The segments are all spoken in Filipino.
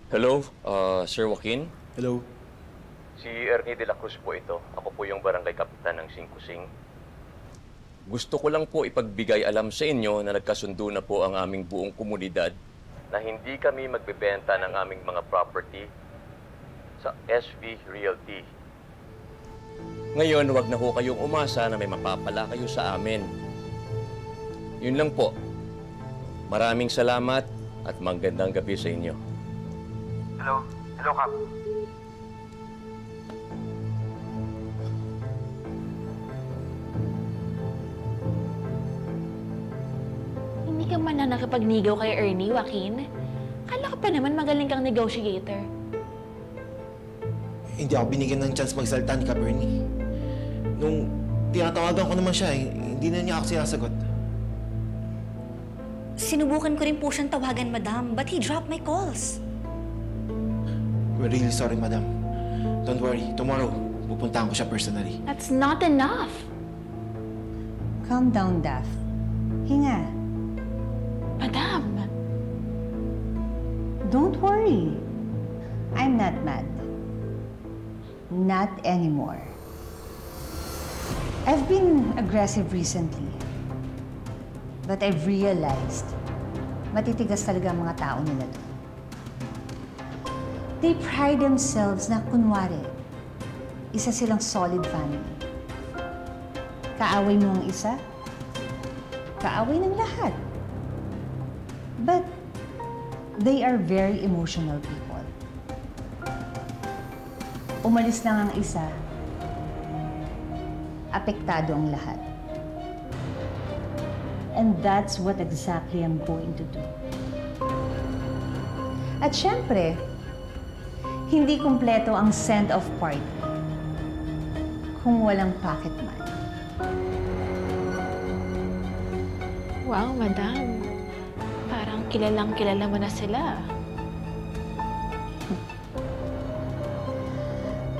Hello, Sir Joaquin. Hello. Si Ernie de la Cruz po ito. Ako po yung barangay kapitan ng Singkusing. Gusto ko lang po ipagbigay alam sa inyo na nagkasundo na po ang aming buong komunidad na hindi kami magbebenta ng aming mga property sa SV Realty. Ngayon, huwag na ho kayong umasa na may mapapala kayo sa amin. Yun lang po. Maraming salamat at magandang gabi sa inyo. Hello? Hello, Kap. Hindi ka man na nakapagnigaw kay Ernie, Joaquin. Kala ka pa naman magaling kang negotiator. Hindi ako binigyan ng chance magsalita ni Kap Ernie. Nung tinatawagan ko naman siya, hindi na niya ako sinasagot. Sinubukan ko rin po siyang tawagan, madam, but he dropped my calls. We're really sorry, madam. Don't worry. Tomorrow, pupuntahan ko siya personally. That's not enough. Calm down, Daph. Hinga. Madam, Don't worry. I'm not mad. Not anymore. I've been aggressive recently. But I've realized, matitigas talaga ang mga tao nila to. They pride themselves na kunwari, isa silang solid family. Kaaway mo ang isa, kaaway ng lahat. But they are very emotional people. Umalis lang ang isa, apektado ang lahat. And that's what exactly I'm going to do. At syempre, hindi kumpleto ang send-off party kung walang pocket money. wow, madam. Parang kilalang kilala mo na sila.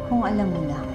Kung alam mo lang.